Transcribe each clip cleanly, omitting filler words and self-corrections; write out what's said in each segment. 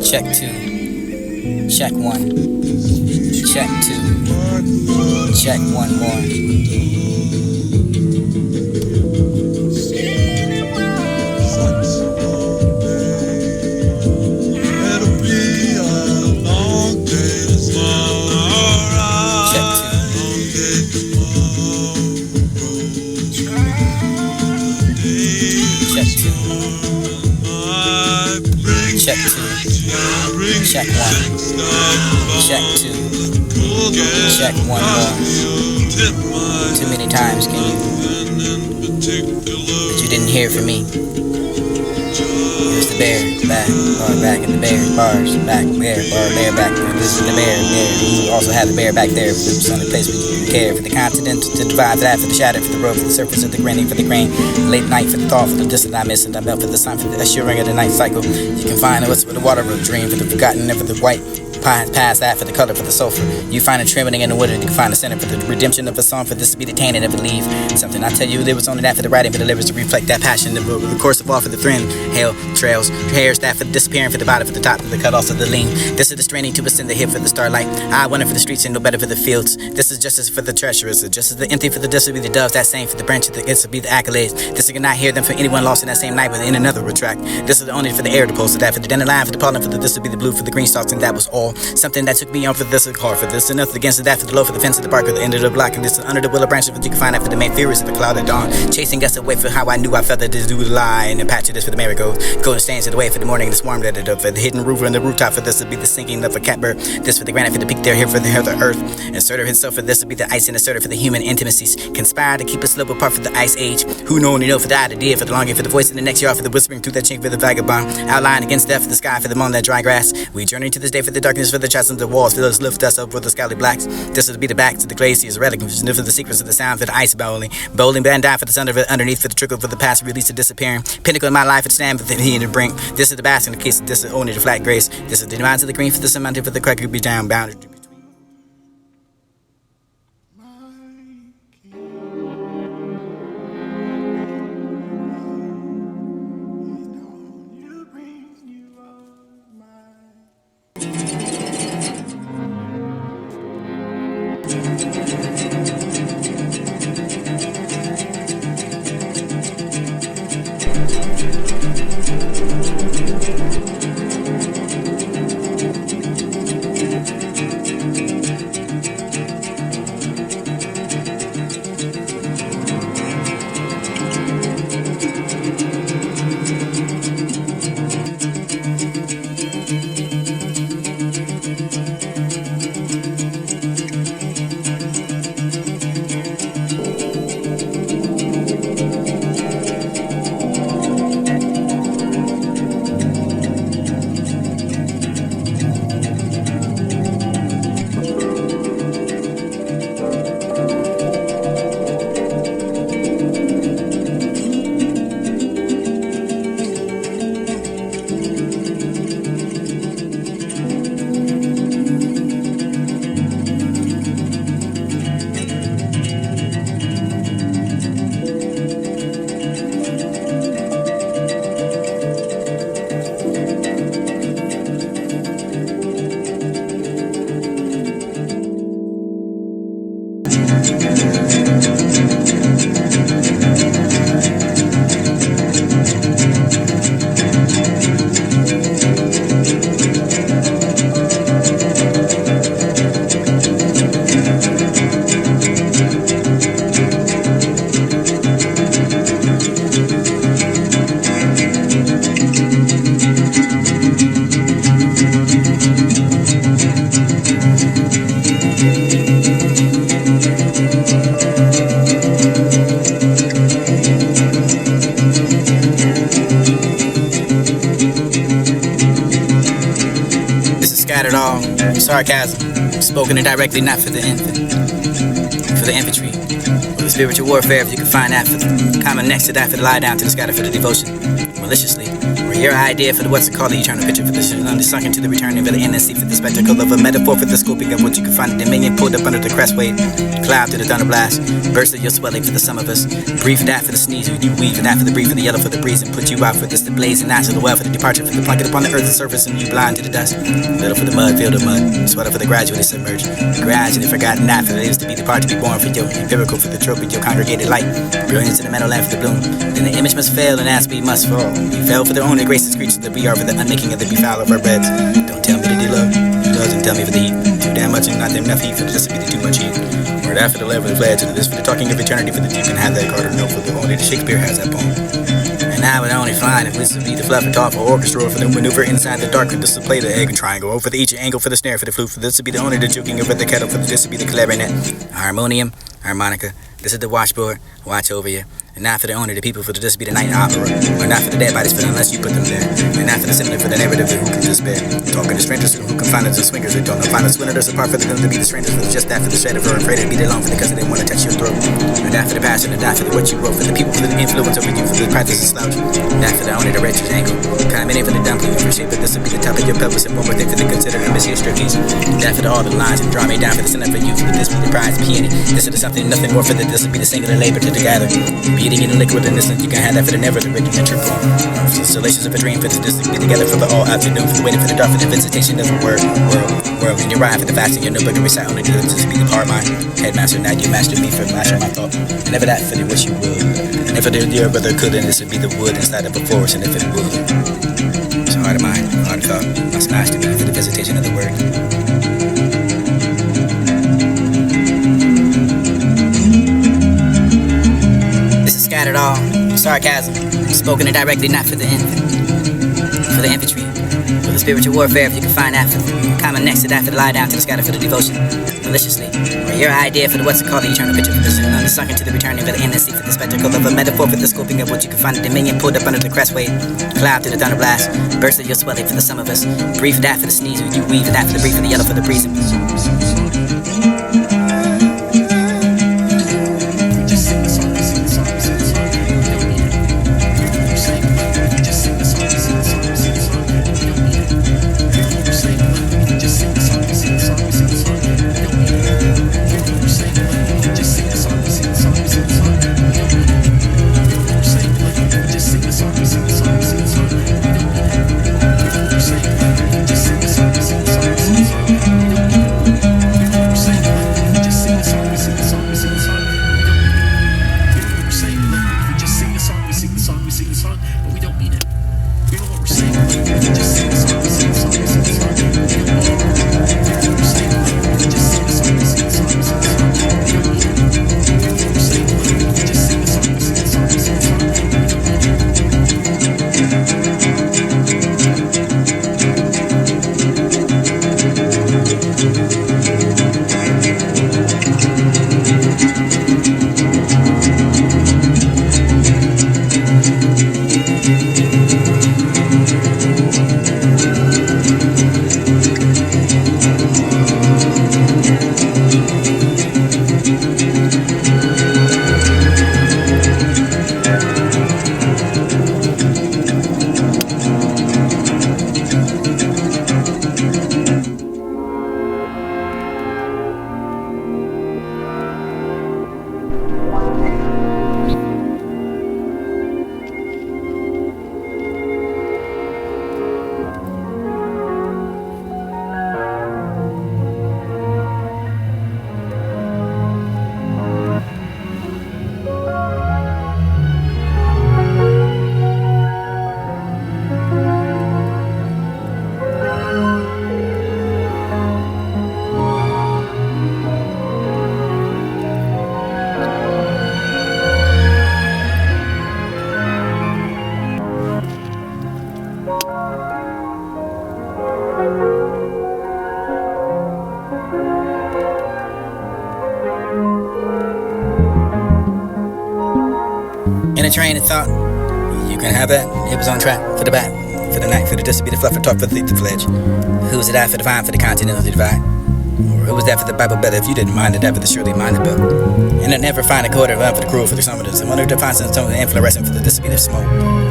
Check two. Check one. Check two. Check one more. Check two. Check one. Check two. Check one more. Too many times, can you? But you didn't hear from me. Here's the bear, back, bar back, and the bear, bars, back, bear, bar, bear, back. This is the bear, bear. We also have the bear back there. For the only place we care. For the continent, to divide that, for the shadow, for the road, for the surface of the granny, for the grain. Late night, for the thought, for the distant I miss, and I melt for the sun, for the assuring of the night cycle. You can find what's for the water of dream, for the forgotten, and for the white. Past that for the color, for the sulfur. You find a trembling in the wood, and you can find a center for the redemption of a song, for this to be the tainted of a leaf. Something I tell you, there was only that for the writing, for the lyrics to reflect that passion, the course of all for the thread, hail, trails, hairs, that for the disappearing, for the bottom, for the top, for the cut, also the lean. This is the straining to ascend the hill for the starlight. I wonder for the streets and no better for the fields. This is justice for the treacherous, just as the empty for the dust will be the doves, that same for the branch of the gets to be the accolades. This I cannot hear them for anyone lost in that same night, but in another retract. This is the only for the air to pulse, that for the dandelion, for the pollen, for the this will be the blue, for the green stalks, and that was all. Something that took me on for this, a car for this, and nothing against that for the low, for the fence of the bark, or the end of the block, and this is under the willow branch, but you can find that for the main furies of the cloud at dawn. Chasing us away for how I knew I felt that this do lie, and the patch of this for the marigold. Golden stains of the way for the morning, the swarm that it up, for the hidden roof and the rooftop, for this would be the sinking of a catbird. This for the granite, for the peak there, here for the earth. Inserter himself, for this would be the ice and asserter for the human intimacies. Conspire to keep us slope apart for the ice age. Who know only know for the idea, for the longing, for the voice in the next yard, for the whispering through that chink for the vagabond. Outline against death for the sky, for the moon that dry grass. We journey to this day for the darkness, for the chasms of the walls, for those lift us up for the scaly blacks. This would be the back to the glaciers, relic for the secrets of the sound, for the ice bowling band down for the sun underneath, for the trickle for the past release of disappearing. Pinnacle in my life, it's stand for the heat and brink. This is the basket in the case, this is only the flat grace. This is the divine to the green, for the sun mountain, for the crack could be down bounded. Scattered all sarcasm, spoken indirectly, not for the infant, for the infantry, for the spiritual warfare. If you can find that, for the common next to that, for the lie down to the scatter, for the devotion, maliciously, where your idea for the what's it called, the eternal picture for the sunk into the returning of the NSC for the spectacle of a metaphor for the scoping of what you can find a dominion pulled up under the crest wave, cloud through the thunder blast, burst of your swelling for the sum of us, brief that for the sneeze, you weave for that for the breeze, for the yellow for the breeze, and put you out for this the blaze, and after the well for the departure for the plunket upon the earth's surface, and you blind to the dust, little for the mud, field of mud, sweater for the gradually submerged, gradually forgotten that for it is to be the part to be born for your empirical for the trope of your congregated light, brilliance in the meadow land for the bloom, then the image must fail and as we must fall, we fell for their own gracious creatures that we are for the unmaking of the befoul of our beds. Don't tell me that you love, doesn't tell me for the heat, too damn much and not enough heat for this to be the too much heat. Or after the level of fled to this for the talking of eternity for the deep can have that Carter no for the only the Shakespeare has that poem. And I would only find if this would be the fluff and talk for orchestra for the maneuver inside the dark and this to play the egg and triangle over the each angle for the snare for the flute for this to be the only the joking over the kettle for this to be the clarinet, harmonium, harmonica. This is the watchboard, watch over you. And not for the owner, the people for the this be the night opera. Or not for the dead bodies, but unless you put them there. And not for the similar, for the narrative who can despair. Talking to strangers who can find us the swingers. They don't know find us winners apart for them to be the strangers. For just that for the shade of her afraid to be alone for because they didn't want to touch your throat. And not for the passion, and not for the what you wrote. For the people for the influence over you, for the practice of slouch. And not for the owner, the wretched angle. Kind of many for the dumpling of your shape, but this will be the top of your pelvis. And one more thing for the considered and missing striptease. And not for the all the lines and draw me down for the center for you. For this be the prize peony. This is something, nothing more for the this will be the singular labor to the gather. Beating in the liquid in this. You can have that for the never, the written and true form. Installations of a dream for the distance, be together for the all afternoon, for the waiting for the dark, for the visitation of the world. And you ride for the fasting, your notebook and recite only to be the part of mine. Headmaster, now you master me for master my thought. And never that for the wish you would. And if your brother could, then this would be the wood inside of a forest, and if it would. So heart of mine, heart of thought, must master me for the visitation of the word. Scattered all sarcasm, spoken directly, not for the infantry, for the spiritual warfare. If you can find that for the common next to that for the lie down to the scatter for the devotion, maliciously, or your idea for the what's it called, the eternal picture for the sunk into the returning of the NSC for the spectacle of a metaphor for the scoping of what you can find a dominion pulled up under the crest wave, cloud through the thunder blast, burst of your swelling for the sum of us, brief that for the sneeze, you weave that for the brief, for the yellow for the breeze. In a train of thought, you can have that. It was on track for the bat, for the night, for the dis to be the fluff, for talk, for the fledge. Who's it at for the vine, for the continental divide? Or who was that for the Bible better if you didn't mind the death of the surely minded bill? And I'll never find a quarter of for the cruel for the summoners. And wonder to find some of the inflorescent for the this to be the smoke.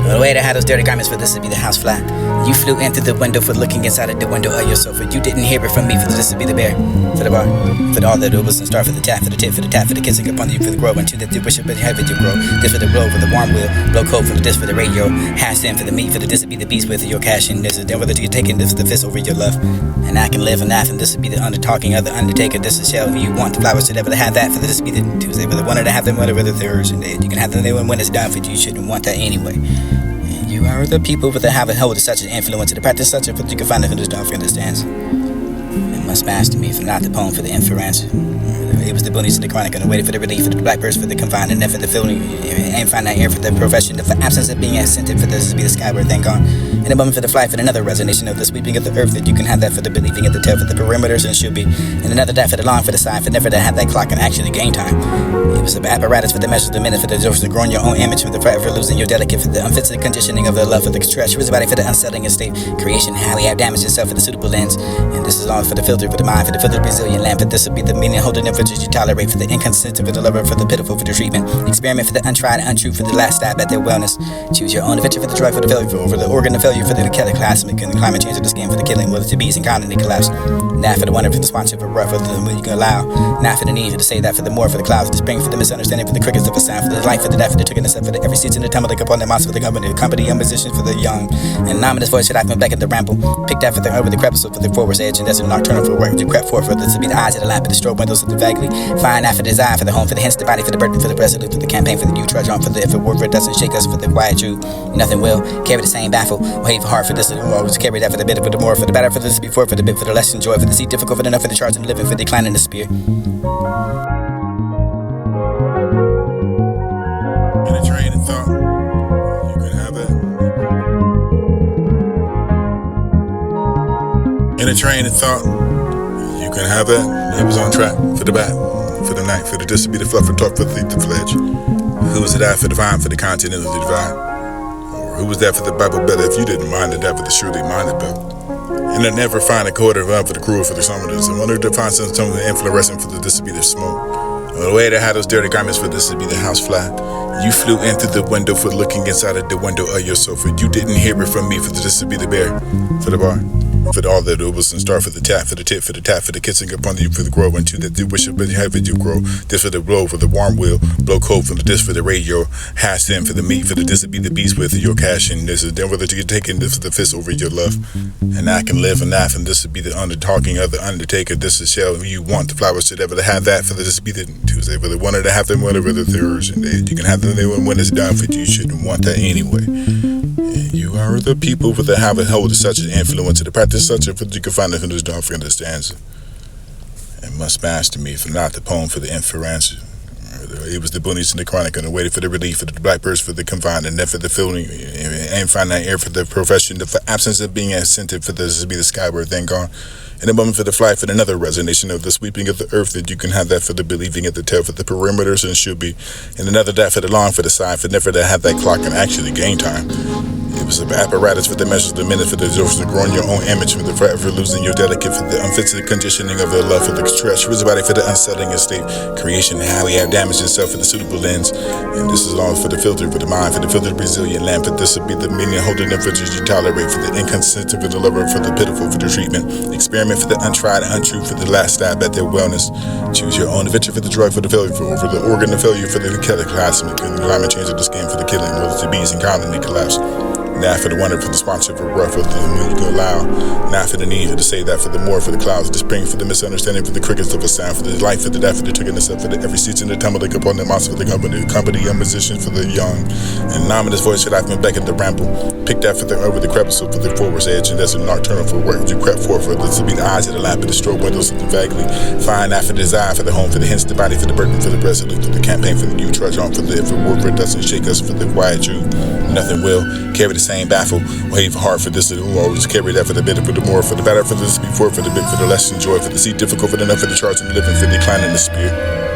Or the way to have those dirty garments for this to be the house flat. You flew in through the window for looking inside of the window of your sofa. You didn't hear it from me for this to be the bear. For the bar. For the all that it was and star for the tap, for the tip, for the tap, for the kissing upon you for the grow. And two that you wish up in heaven you grow. This for the blow, for the warm wheel. Blow cold for the disc for the radio. Hash in for the meat, for the this to be the beast with your cash in. This is then whether you're taking this the fist over your love. And I can live and laugh, and this would be the under talking of the undertaker. This is shell you want the flowers to never have that. For this to be the Tuesday, but the one to have them whatever the Thursday. You can have them when it's done for you. You shouldn't want that anyway. And you are the people with the have a hold of such an influence to the practice such a but you can find it who don't understands. It must master me for not the poem for the inference. It was the boonies of the chronic and waited for the relief for the black birds for the confined and then for the feeling and find that air for the profession. The absence of being incentive for this to be the skyward thing gone. And a moment for the flight for another resonation of the sweeping of the earth that you can have that for the believing of the tail for the perimeters and should be. And another that for the long for the side for never to have that clock and actually gain time. It was an apparatus for the measures of the minute for the jokes to growing your own image for the forever losing your delicate for the unfit conditioning of the love for the stretch. It was about it for the unsettling state creation how we have damaged itself for the suitable lens. And this is all for the filter for the mind for the filtered Brazilian lamp. For this will be the meaning holding in for you tolerate for the inconsistent for the lover for the pitiful for the treatment. Experiment for the untried and untrue for the last stab at their wellness. Choose your own adventure for the joy for the failure for over the organ of failure for the cataclysmic and the climate change of the skin for the killing with the bees and colony collapse. Now for the wonder for the sponsor for rough for the moon you can allow. Now for the need for to say that for the more for the clouds, the spring for the misunderstanding for the crickets of the sound for the life for the death for the chicken for the every season the time like upon the monster for the company young musicians for the young. And nominous voice should I come back at the ramble. Pick that for the over the crevice for the forward edge and that's a nocturnal for work to crept forth for this to be the eyes of the lamp of the strobe windows of the vaguely fine after desire for the home for the hints the body for the burden for the resolute for the campaign for the new trudge on for the if it were for it doesn't shake us for the quiet truth nothing will carry the same baffle wave hard for this and always carry that for the bit for the more for the better for this before for the bit for the less enjoy for the seat difficult for the enough for the charge and living for decline in the spear. In a train of thought, you can have it. In a train of thought, you can have it. It was on track for the bat, for the night, for the this to be the fluff and talk for the fledge. Who was it that for the vine, for the content of the divine? Or who was that for the Bible better if you didn't mind the death of the surely minded bill? And I'll never find a quarter of for the cruel for the summoners. And wonder to find some of the inflorescent for the this to be the smoke. Or the way to have those dirty garments for this to be the house flat. You flew in through the window for looking inside of the window of your sofa. You didn't hear it from me for this to be the bear, for the bar. For the all that it was and star for the tap, for the tip, for the tap, for the kissing upon you for the grow and two that you wish but have it you grow. This for the blow, for the warm wheel, blow cold for the disc for the radio, hash in for the meat, for the this to be the beast with your cash and this is then whether you're taking this for the fist over your love. And I can live and laugh and this would be the under talking of the undertaker. This is shell you want the flowers should ever have that for this to be the Tuesday for the one to have them whatever the Thursday. You can have them when it's done for you shouldn't want that anyway. You are the people with the have a hold of such an influence to the practice such a you can find it who don't understands it. And must master me for not the poem for the inference. It was the boonies and the chronic and waited for the relief for the black birds for the confined and then for the feeling and find that air for the profession. The absence of being incentive for this to be the skyward thing gone. And a moment for the flight for another resonation of the sweeping of the earth that you can have that for the believing at the tail for the perimeters and should be. And another that for the long for the side for never to have that clock and actually gain time. It was an apparatus for the measures of the minute for the jokes to growing your own image for the forever losing your delicate for the unfitted conditioning of the love for the stretch. It was about it for the unsettling state creation how we have damaged itself for the suitable lens. And this is all for the filter for the mind for the filtered Brazilian lamp. But this would be the meaning holding in for you tolerate for the inconsistent for the lover for the pitiful for the treatment. Experiment for the untried and untrue for the last stab at their wellness. Choose your own adventure for the joy for the failure for over the organ of failure for the cataclysmic and the climate change of the skin for the killing with the bees and colony collapse. Now for the wonder for the sponsor for rough for the moon you can allow. Now for the need for to say that for the more for the clouds, the spring for the misunderstanding for the crickets of a sound for the life for the death for the chickenness for the every season the tumble like upon the monster for the company young musicians for the young. And nominous voice should I come back at the ramble. Pick that for the over the crevice for the forward edge and that's a nocturnal for work you crept forth for this to be the eyes of the lamp of the strobe windows of the vaguely fine after desire for the home for the hints the body for the burden for the resolute for the campaign for the new trudge on for the if it were for it doesn't shake us for the quiet truth nothing will carry the same baffle wave hard for this and always carry that for the better for the more for the better for this before for the bit for the less enjoy for the seat difficult for the enough for the charge and living for decline in the spear.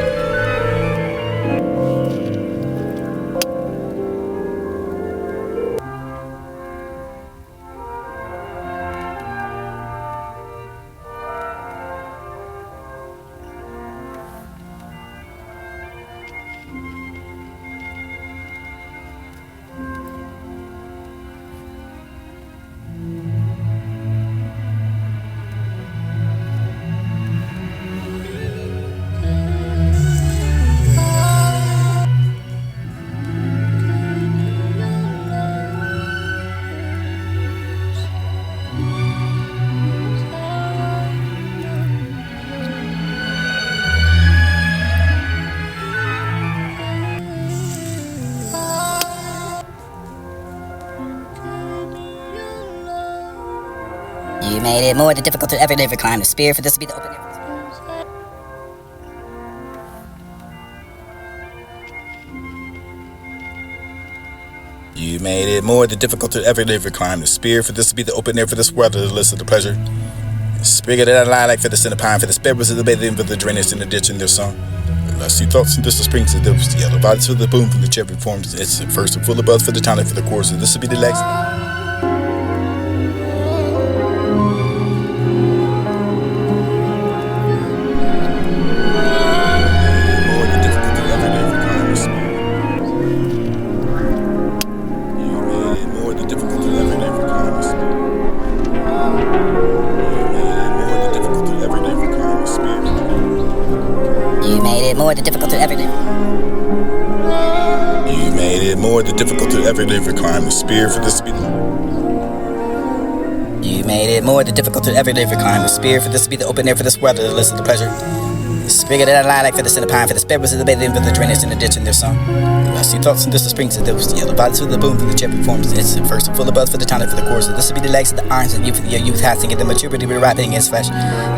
You made it more than difficult to ever live or climb the spear, for this to be the open air. You made it more than difficult to ever live or climb the spear, for this to be the open air for this world, the list of the pleasure. Spigot that I lie like for the centipine, for the spirits of the bathing, for the drainage in the ditch in their song. The lusty thoughts and distant springs of those, the yellow bodies for the boom from the cherry forms. It's the first and full of buzz for the tonic for the chorus, and this will be the legs. More than difficult to ever live. You made it more than difficult to ever live or climb the spear, for this to be. You made it more than difficult to ever live or climb the spear, for this to be the open air for this world, the list of the pleasure. Spigot that I lie like for the centipine, for the spirits of the bathing, for the drainage in the ditch in their song. The lusty thoughts and distant springs of those, the yellow bodies for the boom from the cherry forms. It's the first and full of buzz for the tonic for the chorus. This will be the legs of the irons that your youth has to get the maturity to be wrapping against flesh.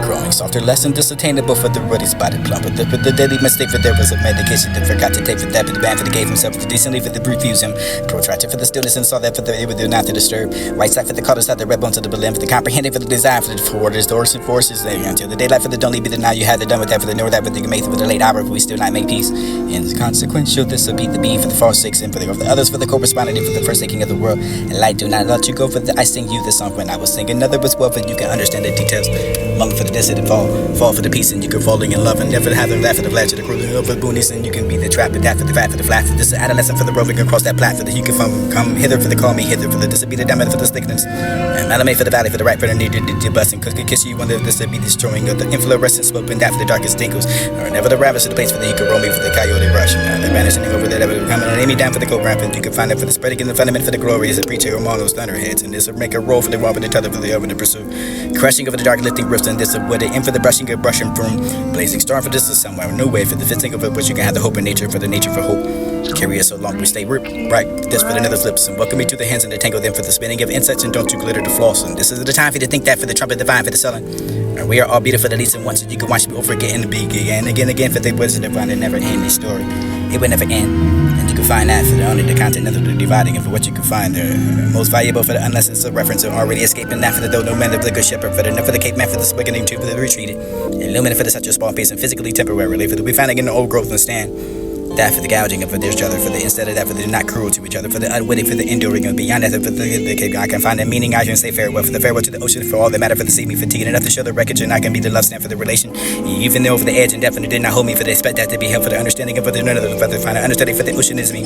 Growing softer, less disattainable for the ruddy's body plump. But the deadly mistake for there was a medication that forgot to take for that, but the band for the gave himself for the decently for the refuse him. Protracted for the stillness and saw that for the it would do not to disturb. White side for the colors side, the red bones of the Berlin for the comprehending for the design for the forwarders, the horse and forces there until the daylight for the don't leave me the now you had the done with that for the know that but the made for the late hour, but we still not make peace. And the consequential, this will be the B for the false sakes and for the others for the corresponding for the first taking of the world. And light do not let you go for the I sing you the song when I was singing. Another was well, and you can understand the details. Long for the dissident fall for the peace, and you can falling in love and never have them laugh for the flash of the cruel over the boonies, and you can be the trap and that for the fat for the flat. This is adolescent for the roving across that plat for the you can come hither for the call me hither for the this will be the diamond for the thickness. And Malamé for the valley for the right for the need to blessing. Cause kiss you wonder this will be destroying of the inflorescent slope and that for the darkest dinkles. Or never the rabbits of the place for the you can roll me for the coyote rush. And they're vanishing over there that will come and lay me down for the cold rampant. You can find it for the spreading in the fundament for the glory as a preacher among those thunderheads. And this will make a roll for the wall for the tether for the over to pursue. Crushing over the dark lifting roofs and this would in for the brushing of brushing broom. Blazing star for this is somewhere. No way for the fitting of it, but you can have the hope in nature for the nature for hope. Carry us so long we stay right. This for another's lips and welcome me to the hands and the tangle them for the spinning of insects and don't you glitter the floss. And this is the time for you to think that for the trumpet divine for the sullen. And we are all beaten for the least and once and you can watch me over again and begin again for the wisdom divine and never end this story. It will never end. And you can find that for the only the content of the dividing and for what you can find there. Most valuable for the unless it's a reference to already escaping that for the no man of the good shepherd for the enough for the cape man for the splitting to for the retreated. Illuminate for the such a small piece and physically temporarily for the we finding in the old growth and stand. That for the gouging of each other, for the instead of that for the not cruel to each other, for the unwitting, for the enduring, and beyond that for the I can find a meaning. I can say farewell for the farewell to the ocean, for all that matter for the sea, me fatigue enough to show the wreckage, and I can be the love stand for the relation. Even though over the edge and depth, and it did not hold me for the expect that to be held for the understanding of for the none of the for the final understanding for the ocean is me.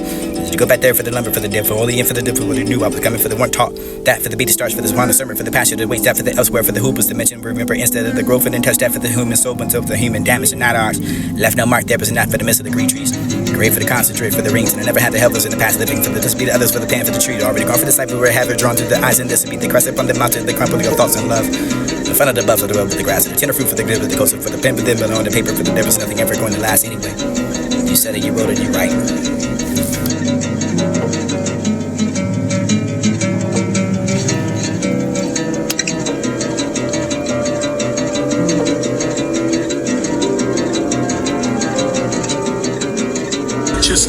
You go back there for the lumber for the depth, for all the end for the depth, for what you knew I was coming for the one taught. That for the beat starts for this one sermon for the passion, the waste that for the elsewhere for the hoop was the mention. Remember instead of the growth and then touch that for the human soul until the human damage and not ours. Left no mark there was not for the midst of the green trees. Great for the concentrate for the rings, and I never had the helpers in the past living for the this be the others for the pan for the tree. Already gone for the cypher where I have it drawn to the eyes and this be the crest upon the mountain, the crumple your thoughts and love. In front of the buff of the well with the grass and the tender fruit for the good with the coast for the pen for them, but on the paper for the there was nothing ever going to last anyway. You said it, you wrote it, you write.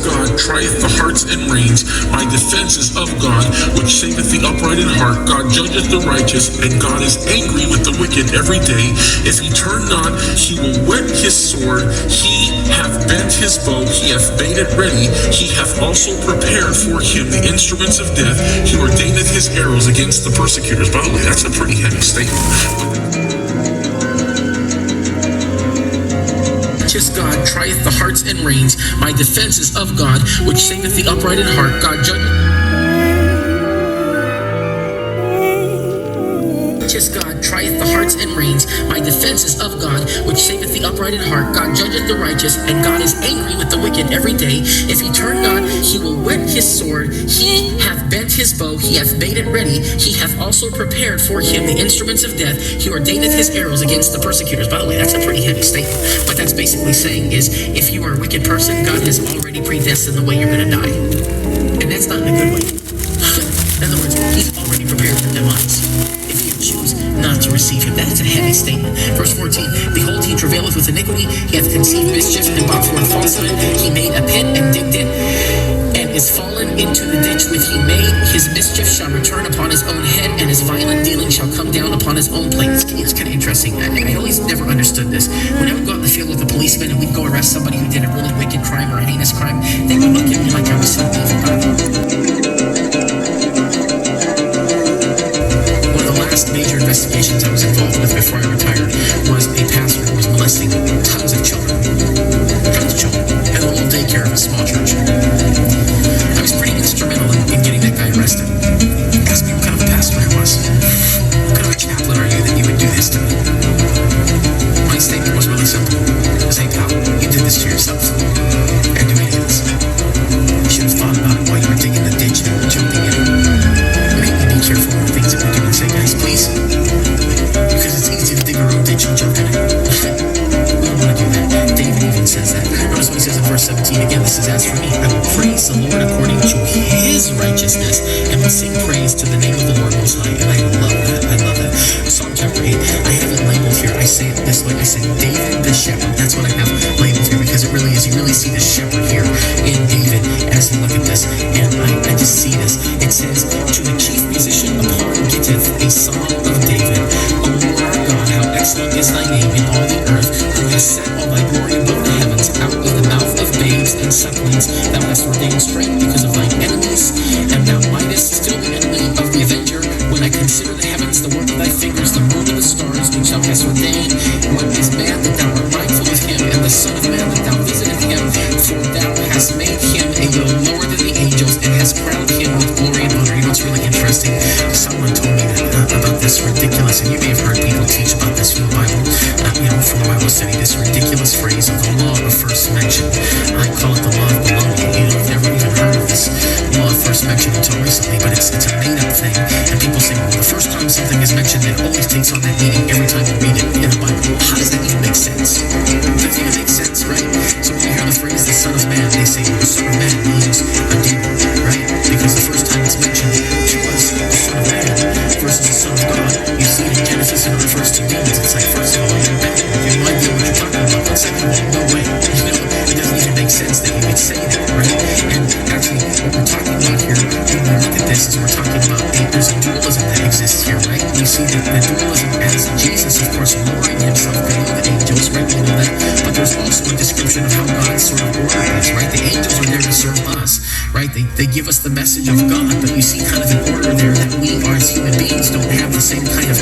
God trieth the hearts and reins. My defense is of God, which saveth the upright in heart. God judgeth the righteous, and God is angry with the wicked every day. If he turn not, he will whet his sword. He hath bent his bow, he hath made it ready. He hath also prepared for him the instruments of death. He ordaineth his arrows against the persecutors. By the way, that's a pretty heavy statement. God trieth the hearts and reins. My defense is of God, which saveth the upright in heart. God judgeth. God trieth the hearts and reins. My defense is of God, which saveth the upright in heart. God judgeth the righteous, and God is angry with the wicked every day. If he turn not, he will whet his sword. He hath bent his bow, he hath made it ready. He hath also prepared for him the instruments of death. He ordaineth his arrows against the persecutors. By the way, that's a pretty heavy statement. What that's basically saying is, if you are a wicked person, God has already predestined the way you're going to die. And that's not in a good way. In other words, he's already prepared for demise. Choose not to receive him. That is a heavy statement. Verse 14, behold, he travaileth with iniquity, he hath conceived mischief, and brought forth falsehood. He made a pit and digged it, and is fallen into the ditch which he made. His mischief shall return upon his own head, and his violent dealing shall come down upon his own plate. It's kind of interesting. I always never understood this. When I would go out in the field with a policeman and we'd go arrest somebody who did a really wicked crime or a heinous crime, they would look at me like I was some evil guy. One of the last major investigations I was involved with before I retired was a pastor who was molesting tons of children. Tons of children. Had a little daycare of a small church. I was pretty instrumental in getting that guy arrested. Asked me what kind of a pastor I was. What kind of a chaplain are you that you would do this to me? My statement was really simple. It was, hey pal, you did this to yourself. And do any of this. You should have thought about it while you were digging the ditch and jumping in. Maybe be careful with things that we do and say, guys, please. Because it's easy to dig our own ditch and jump in it. We don't want to do that. David even says that. Notice what he says in verse 17. Again, this is, as for me, I will praise the Lord according to his righteousness, and will sing praise to the name of the Lord Most High. And I love that. I love that. Psalm chapter 8. I have it labeled here. I say it this way. I say David the shepherd. That's what I have labeled here, because it really is. You really see the shepherd here in David as you look at this. And I just see this. It says, to the chief musician upon gittith a song of David. O Lord our God, how excellent is thy name in all the earth, who has set all thy glory above the heavens. Out of the mouth of babes and sucklings thou hast ordained strength because of thine enemies, and thou mightest still the enemy of the avenger. When I consider the heavens, the work of thy fingers, the moon and the stars which thou hast ordained, what is man that thou art mindful of him, and the son of man that thou visiteth him? For thou hast made him a little lower than the angels, and hast crowned him with glory and honor. You know what's really interesting? Someone told me that, about this ridiculous, and you may have heard people teach about this from the Bible, from the Bible study, this ridiculous phrase of the law of first mention. I call it the law of baloney. I've never even heard of this law of first mention until recently, but it's a made-up thing. And people say, well, the first time something is mentioned, it always takes on that meaning every time you read it in the Bible. How does that even make sense? It doesn't even make sense, right? So when you hear the phrase, the Son of Man, they say, well, the Son of Man means a demon, right? Because the first time it's mentioned to us, the Son of Man versus the Son of God, you see it in Genesis and it refers to demons. It's like, first of all, you're bad. You have no idea what you're talking about. But second of all, no way. It doesn't even make sense that you would say that, right? And actually, what we're talking about here, when we look at this, is we're talking about there's a dualism that exists here, right? You see the dualism as Jesus, of course, lowering himself below the angels, right? We know that. But there's also a description of how God sort of ordered this, right? The angels are there to serve us, right? They give us the message of God, but you see kind of an order there that we, as human beings, don't have the same kind of